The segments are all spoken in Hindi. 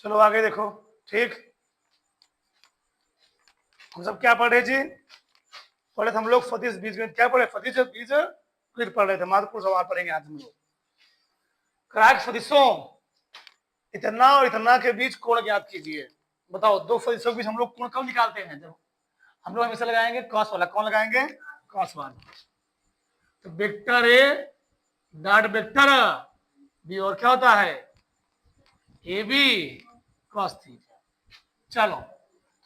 चलो आगे देखो। ठीक, हम सब क्या पढ़ रहे जी? पढ़े थे हम लोग सदिश बीजगणित। क्या पढ़े? सदिश बीजगणित पढ़ रहे थे। महत्वपूर्ण सवाल पढ़ेंगे आज हम लोग। क्रैक सदिशों इतना और इतना के बीच कोण ज्ञात कीजिए। बताओ, दो सदिशों के बीच हम लोग कोण कब निकालते हैं? जब हम लोग हमेशा लगाएंगे कॉस वाला। कौन लगाएंगे? कॉस वाला। तो vector A dot vector B, और क्या होता है? A B cos theta. चलो,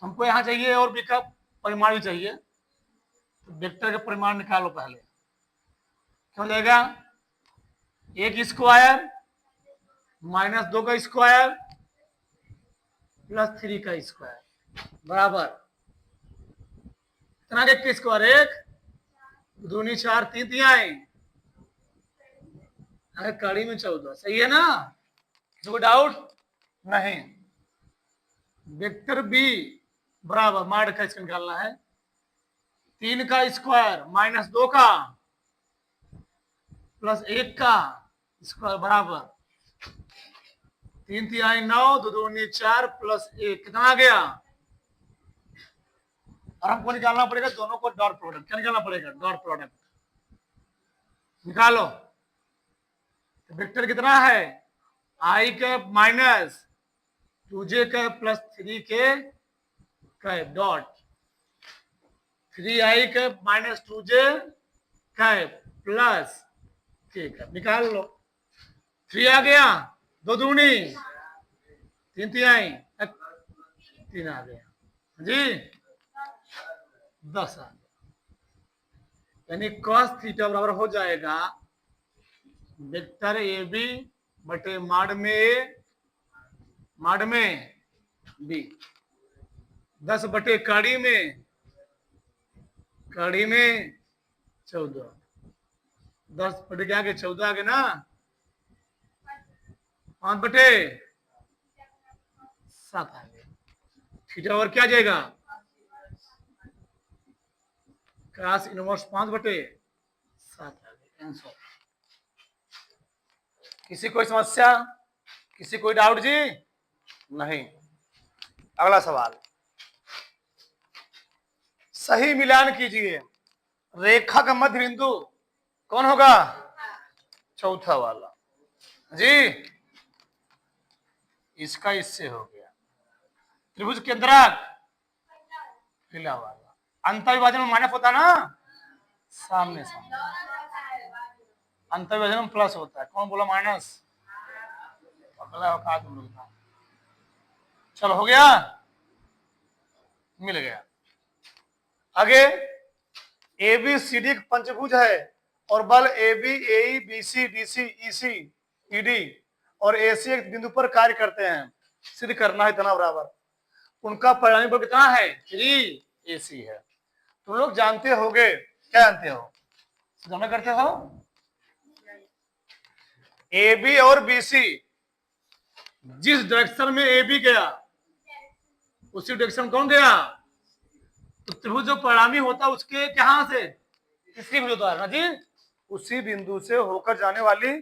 हमको यहां चाहिए और बी का परिमाण भी चाहिए। तो वेक्टर का परिमाण निकालो पहले। क्या हो जाएगा? एक स्क्वायर माइनस 2 का स्क्वायर प्लस 3 का स्क्वायर बराबर कितना? के स्क्वायर, एक दूनी 4, 3 तिहाई, अरे कड़ी में 14। सही है ना? किसी को डाउट नहीं? वेक्टर बी बराबर मार का इसका निकालना है 3 का स्क्वायर माइनस 2 का प्लस 1 का स्क्वायर बराबर 3 तिहाई 9, 2 दूनी 4 प्लस 1 कितना आ गया? और हमको निकालना पड़ेगा दोनों को डॉट प्रोडक्ट। क्या निकालना पड़ेगा? डॉट प्रोडक्ट निकालो। तो वेक्टर कितना है? I cap minus 2j cap plus 3 k cap dot 3i cap minus 2j cap plus k cap. निकाल लो। 3 आ गया, 2 दूनी 3 तिहाई 3 आ गया जी, 10 आ गया। यानी cos थीटा बराबर हो जाएगा वेक्टर ए बी बटे माड में ए माड में बी 10 बटे कड़ी में 14। 10 बटे क्या? 14 आ गए ना? 5 बटे 7 आ गए। थीटा और क्या जाएगा? cos इनवर्स 5 बटे 7 आ गए। आंसर। किसी कोई समस्या? किसी कोई डाउट जी? नहीं। अगला सवाल, सही मिलान कीजिए। रेखा का मध्य बिंदु कौन होगा? चौथा वाला जी। इसका इससे हो गया। त्रिभुज केंद्रक पहला वाला। अंतर्विभाजन में माइनस होता ना? सामने सामने। अंतर्विभाजन में प्लस होता है। कौन बोला माइनस? अगला औकात में मिलता। चलो हो गया, मिल गया। आगे, ए बी सी डी पंचभुज है और बल A B A B C D C E C E D और ए सी एक बिंदु पर कार्य करते हैं। सिद्ध करना है इतना बराबर। उनका परिणामी बल कितना है? 3ac है। तुम लोग जानते होगे, क्या जानते हो? जमा करते हो। ए बी और बी सी जिस डायरेक्शन में ए बी गया उसी डायरेक्शन कौन गया? तो त्रिभुज जो परिणामी होता है उसके कहां से? तीसरी भुज द्वारा ना जी। उसी बिंदु से होकर जाने वाली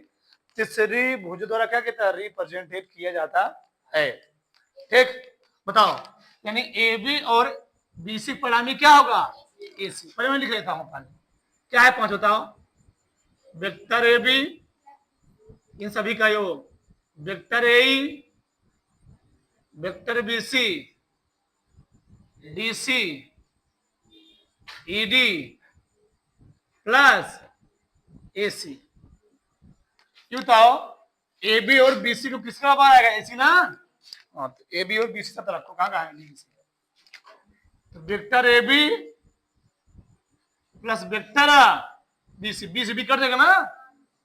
तीसरी भुज द्वारा क्या कहता है? रिप्रेजेंटेट किया जाता है। ठीक, बताओ। यानी ए बी और बी सी परिणामी क्या होगा? ए सी। पहले मैं लिख लेता हूं पहले। क्या है 5? बताओ। वेक्टर ए बी इन सभी का योग, vector A vector B C D C E D plus A C. क्यों बताओ? ए बी और बी सी को किसका बार आएगा? ए सी ना? हाँ, तो ए बी और बी सी सब रखो। कहां कहां है? तो vector A B plus vector B C. B C B cut जाएगा ना?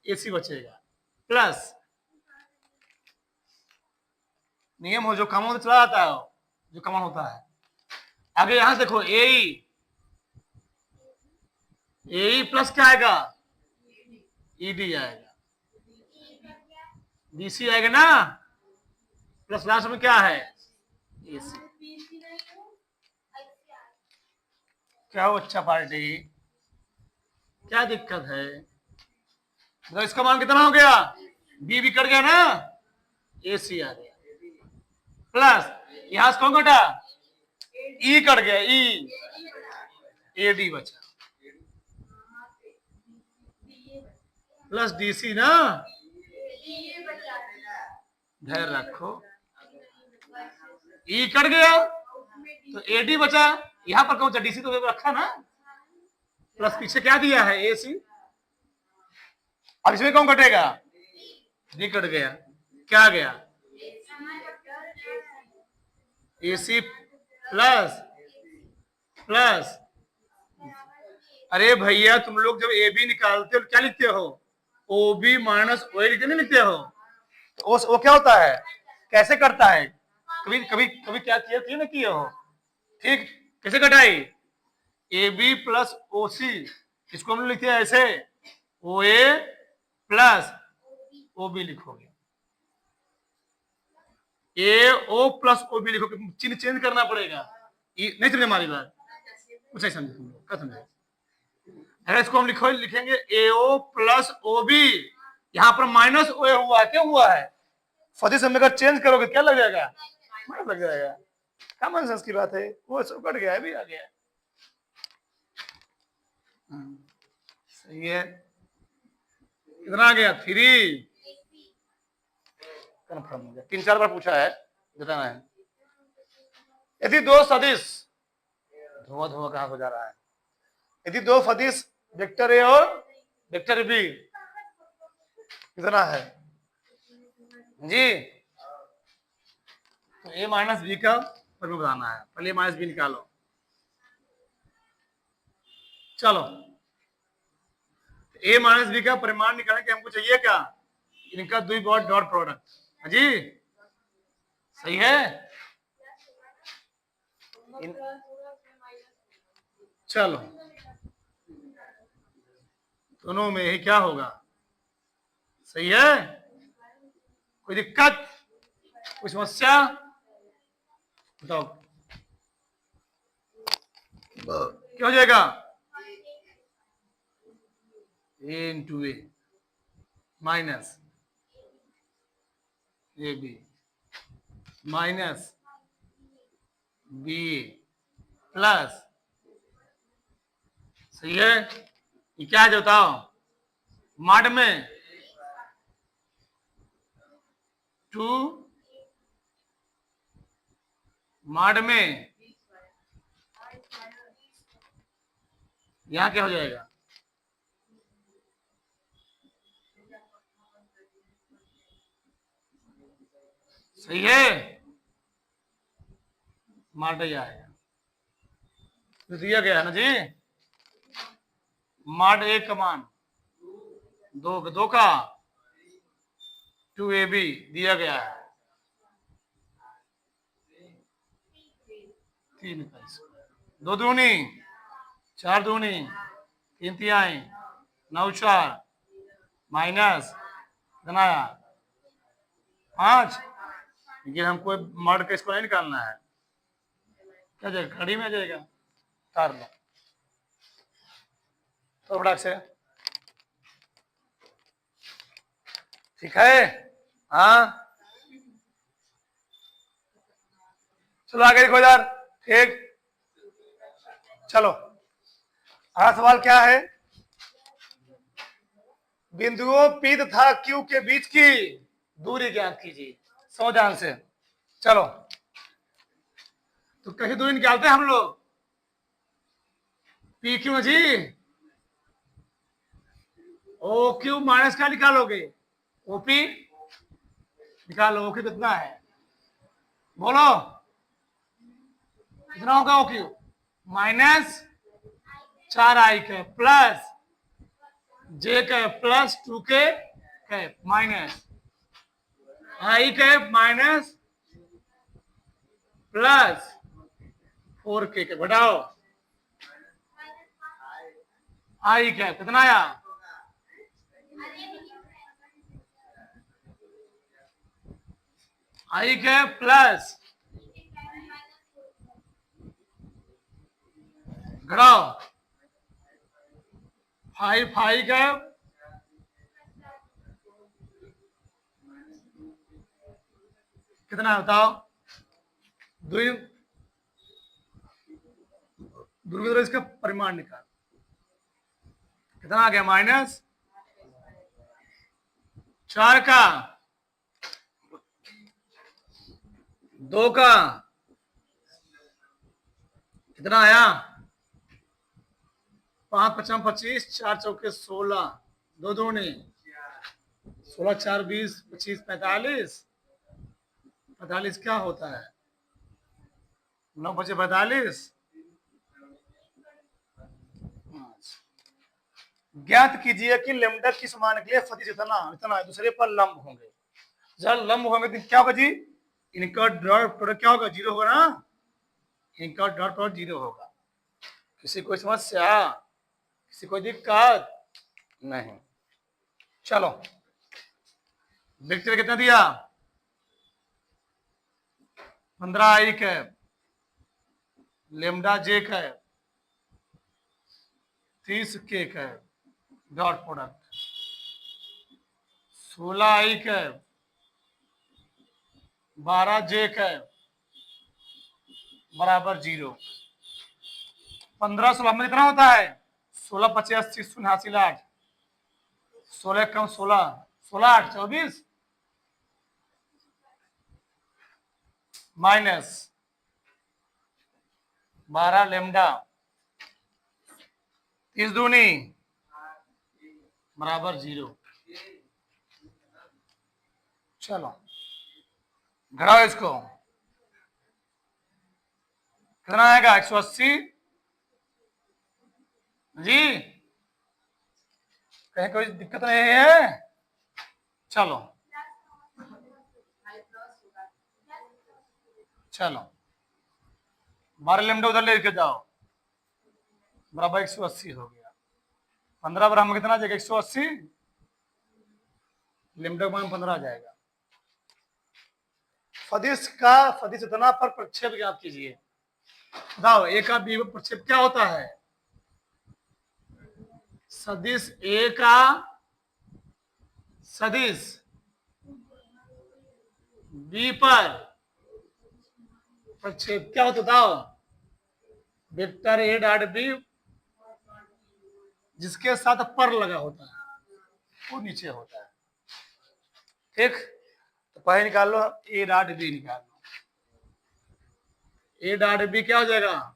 ए सी बचेगा प्लस नियम हो जो कॉमन चला जाता है, जो कॉमन होता है। आगे यहां से देखो, ए प्लस क्या आएगा? ईडी आएगा। बीसी आएगा ना? प्लस लास्ट में क्या है? एसी। क्या हो अच्छा पार्टी, क्या दिक्कत है? तो इसका मान कितना हो गया? बी भी कट गया ना? एसी आ गया। प्लस यहां से कौन घटा, ई कट गया, ई एडी बचा प्लस डीसी ना, ध्यान रखो ई कट गया तो एडी बचा, यहां पर कौन सा डीसी तो रखा ना, प्लस पीछे क्या दिया है एसी, अब इसमें कौन कटेगा, डी कट गया, क्या गया एसी प्लस प्लस, अरे भैया तुम लोग जब ए बी निकालते हो क्या लिखते हो, ओ बी माइनस ओ ए नहीं लिखते हो, तो वो क्या होता है, कैसे करता है, कभी कभी कभी क्या किया ना किए हो, ठीक, कैसे कटाई, ए बी प्लस ओ सी, इसको हम लिखते हैं ऐसे, ओ ए प्लस ओ बी लिखोगे, ए ओ प्लस ओ बी लिखोगे, चिन्ह चेंज करना पड़ेगा, नहीं समझे हमारी बात, कुछ नहीं समझे तुम लोग, क्या समझे, अगर इसको हम लिखेंगे ए ओ प्लस ओ बी, यहां पर माइनस ओ हुआ, क्यों हुआ है, फजी समय का चेंज करोगे क्या लग जाएगा, माइनस लग जाएगा, कॉमन सेंस की बात है, वो सब कट गया है, भी आ गया, सही है, कितना आ गया 3, कन्फर्म हो गया, 3-4 बार पूछा है, बताना है, यदि दो सदिश, धुआं धुआं कहां को जा रहा है, यदि दो सदिश वेक्टर ए और वेक्टर बी, कितना है जी, तो ए माइनस बी का परिमाण बताना है, पहले माइनस बी निकालो, चलो ए माइनस बी का परिमाण निकालने के हमको चाहिए क्या, इनका दुई डॉट प्रोडक्ट, जी सही है, चलो दोनों में ही क्या होगा, सही है, कोई दिक्कत, कोई समस्या बताओ, क्या हो जाएगा, A into A minus A B minus B plus, सही है, ये क्या है बताओ, माड में 2 माड में, यहां क्या हो जाएगा, सही है, माड ही आएगा, तो दिया गया है ना जी, माड एक का मान 2 का 2ab दिया गया है, 3 का, 2 दूनी 4 दूनी 3 तिहाई 9 4 माइनस कितना आया 5, लेकिन हमको मॉड का इसको नहीं निकालना है, क्या जाएगा खड़ी में आ जाएगा, तार लो तो बड़ा से, ठीक है, हाँ चलो आगे देखो यार, ठीक, चलो अगला सवाल क्या है, बिंदुओं P तथा Q के बीच की दूरी ज्ञात कीजिए, सावधान से, चलो तो कैसे दूरी निकालते हैं हम लोग, पी क्यू जी, ओ क्यू माइनस क्या निकालोगे, ओपी निकालो, ओक्यू कितना है, बोलो कितना होगा, ओक्यू माइनस 4i के प्लस जे के प्लस 2k कैप माइनस आई कैप माइनस प्लस 4k के घटाओ, आई कैप कितना आया, आई कैप प्लस घटाओ 5 5 कैप कितना है बताओ, ध्रुवीय द्रव्य इसका परिमाण निकाल, कितना आ गया माइनस 4 का 2 का कितना आया 5 पचास 25 4 चौके 16 2 दूनी 16 4 20 25 45 45 क्या होता है 9 बचे 45। ज्ञात कीजिए कि लेमडा किस मान के लिए सदिश इतना इतना दूसरे पर लंब होंगे। जब लंब होंगे तो क्या होगा जी, इनका डॉट प्रोडक्ट क्या होगा 0 होगा ना, इनका डॉट प्रोडक्ट 0 होगा। किसी कोई समस्या, किसी कोई दिक्कत नहीं। चलो वेक्टर कितना दिया 15 आई कैप लेमडा जे कैप 30 के कैप डॉट प्रोडक्ट 16 आई कैप 12 जे कैप बराबर 0। 15 16 में कितना होता है 16 25 80 शून्य हासिल 8 16 कम 16 16 8 24 माइनस 12 लेमडा 30 दूनी बराबर 0। चलो घटाओ इसको, कितना आएगा 180 जी, कहीं कोई दिक्कत नहीं है। चलो चलो 12 लेमडा उधर लेके जाओ बराबर 180 हो गया। 15 बराबर कितना आ जाएगा 180 लेमडा का मान 15 आ जाएगा। सदिश इतना पर प्रक्षेप ज्ञात कीजिए। बताओ ए का बी पर प्रक्षेप क्या होता है, सदिश ए का सदिश बी पर प्रक्षेप क्या होता बताओ, वेक्टर ए डॉट बी जिसके साथ पर लगा होता है वो नीचे होता है। ठीक, तो पहले निकाल लो ए डॉट बी निकाल लो। ए डॉट बी क्या हो जाएगा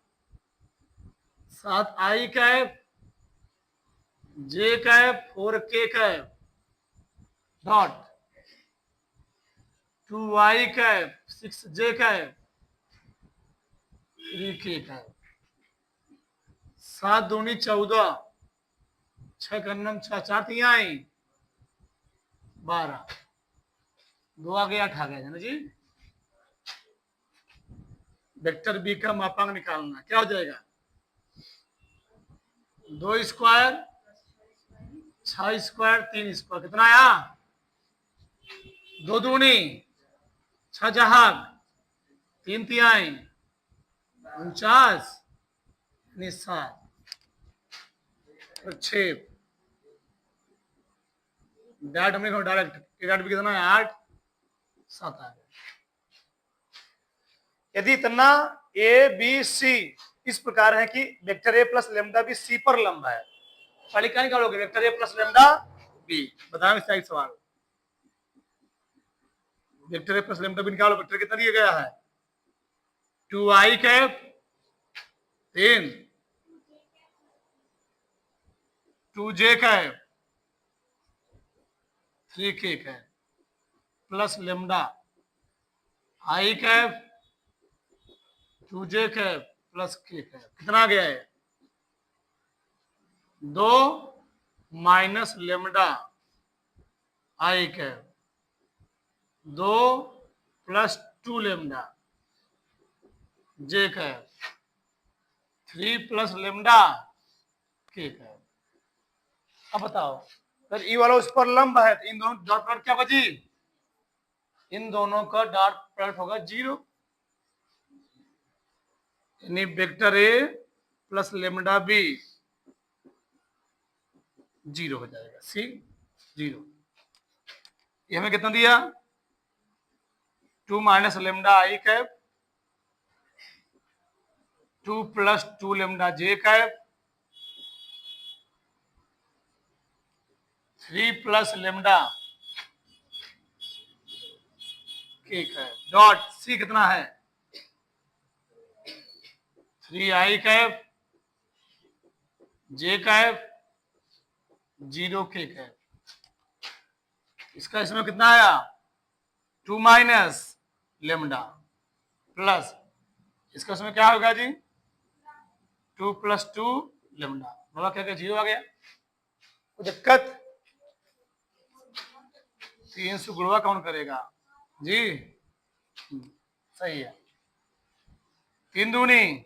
7 आई कैप जे कैप 4 के कैप डॉट 2 आई कैप 6 जे कैप 3 के कैप 7 दूनी 14 6 कन्नम 6 4 तिहाई 12 2 आ गया 8 आ गया ना जी। वेक्टर बी का मापांक निकालना क्या हो जाएगा 2 स्क्वायर 6 स्क्वायर 3 स्क्वायर कितना आया 2 दूनी 6 जहाग 3 तिहाई 49 7 प्रक्षेप डैट हमने डायरेक्ट डैट भी कितना है 8 7 आ गया। यदि इतना ए बी सी इस प्रकार है कि vector A plus lambda B C पर लंब है, पहले क्या निकालोगे vector A plus lambda B, बताओ इसका एक सवाल। Vector A plus lambda B निकालो, वेक्टर कितना दिया गया है 2 आई cap 3 2 J cap 3 k cap plus lambda I cap 2 J cap plus के कैप कितना आ गया है 2 minus lambda I cap 2 plus 2 lambda J cap 3 plus lambda के कैप। अब बताओ अगर ई वाला उस पर लंब है तो इन दोनों डॉट प्रोडक्ट क्या बची, इन दोनों का डॉट प्रोडक्ट होगा 0, यानी vector A plus lambda B 0 हो जाएगा, सी 0। ये हमें कितना दिया 2 minus lambda I cap 2 plus 2 lambda J cap 3 plus lambda के कैप डॉट सी कितना है 3 कैप जे कैप 0 के कैप। इसका इसमें कितना आया 2 माइनस लेमडा प्लस इसका इसमें क्या होगा जी 2 प्लस 2 लेमडा बोला क्या क्या 0 आ गया कोई दिक्कत 3 से गुणा कौन करेगा जी सही है 3 दूनी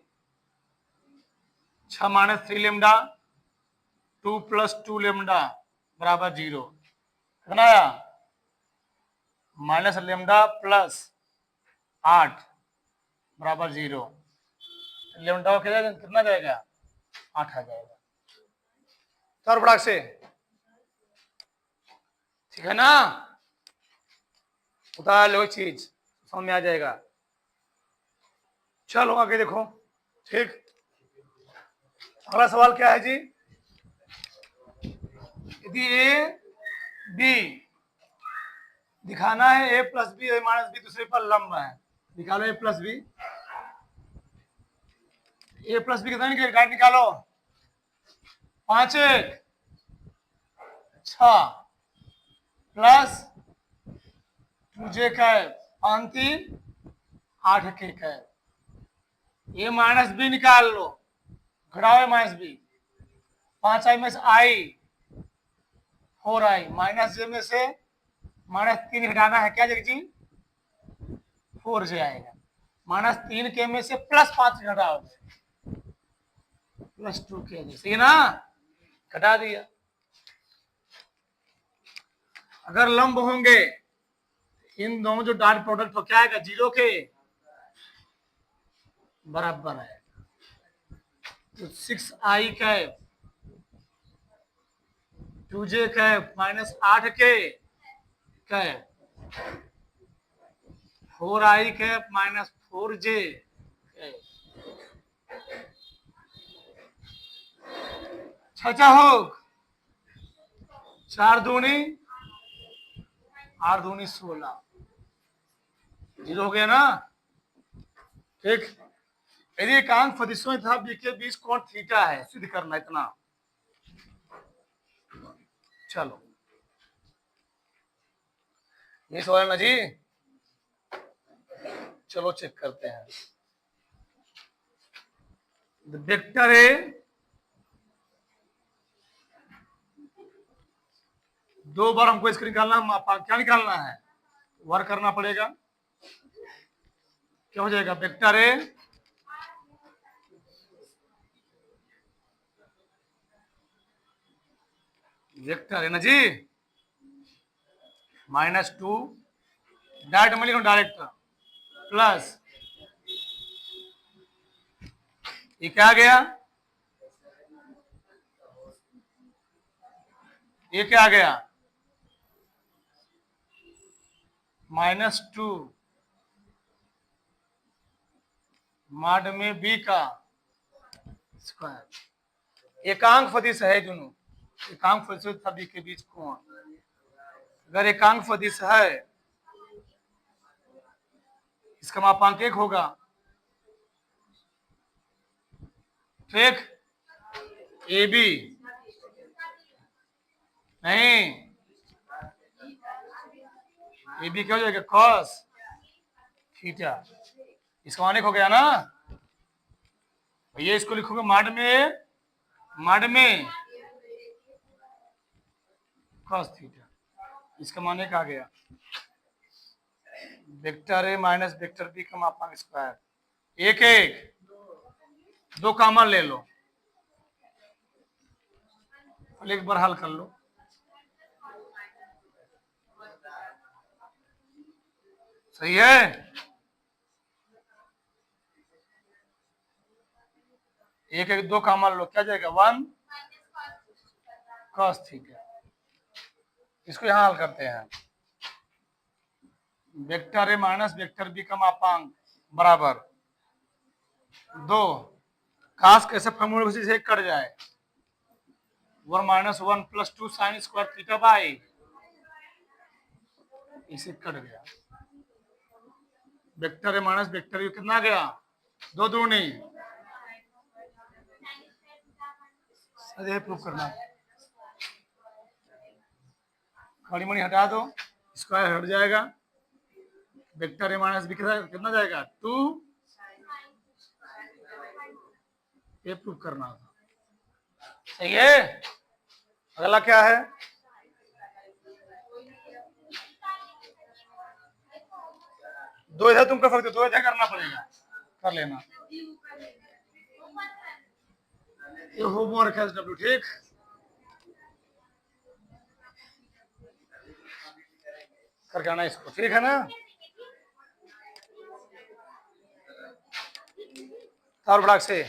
6 माइनस 3 लेमडा 2 प्लस 2 लेमडा बराबर 0 कितना आया माइनस लेमडा प्लस 8 बराबर 0 लेमडा कितना जाएगा 8 आ जाएगा चार बड़ा से ठीक है ना उतार लो चीज समझ में आ जाएगा। चलो आगे देखो ठीक अगला सवाल क्या है जी यदि ए बी दिखाना है ए प्लस बी ए माइनस बी दूसरे पर लंब है निकालो ए प्लस बी कितना निकालो 5 1 6 प्लस 2j कैप 5 3 8 के कैप ए माइनस बी निकाल लो घटाओ ए माइनस बी 5 आई में से आई 4 आई माइनस जे में से माइनस 3 घटाना है क्या जी 4j आएगा माइनस 3 के में से प्लस 5 घटाओ प्लस 2 के जैसे ना घटा दिया। अगर लंब होंगे इन दोनों जो डॉट प्रोडक्ट तो क्या आएगा 0 के बराबर है तो 6i cap 2j cap minus 8 के cap 4i cap minus 4j छचा हो 4 दूनी 8 दूनी 16 0 हो गया ना ठीक। यदि एकांक फदिशों तथा बी के बीच कोण थीटा है सिद्ध करना इतना चलो ये सवाल ना जी चलो चेक करते हैं वेक्टर है 2 बार हमको इसको निकालना क्या निकालना है वर्क करना पड़ेगा क्या हो जाएगा वेक्टर है ना जी -2 डायरेक्ट में लिखो डायरेक्ट प्लस ये क्या गया ये क्या गया -2 मॉड में बी का स्क्वायर एकांक फदिश है दोनों एकांक फदिश तथा बी के बीच कोण अगर एकांक फदिश है इसका मापांक 1 होगा ठीक ए बी नहीं ए बी क्या हो जाएगा कॉस थीटा इसका मान 1 हो गया ना ये इसको लिखोगे मॉड में कॉस थीटा इसका मान 1 आ गया vector A minus vector B का मापांक स्क्वायर 1 1 2 कॉमन ले लो एक बार हल कर लो सही है 1 1 2 कॉमन लो क्या जाएगा 1 cos थीटा इसको यहां हल करते हैं vector A minus vector B का मापांक बराबर 2 काश कैसे फॉर्मूला से कट जाए 1 - 1 + 2 sin स्क्वायर थीटा बाई इसे कट गया vector A minus vector you कितना गया 2 दूनी प्रूफ करना खड़ी मनी हटा दो स्क्वायर हट जाएगा वेक्टर ए माइनस बी कितना जाएगा 2 ये प्रूफ करना था सही है अगला क्या है दो इधर तुम कर सकते हो दो इधर करना पड़ेगा कर लेना ये होमवर्क है डब्ल्यू ठीक करके आना इसको ठीक है ना और बड़ा से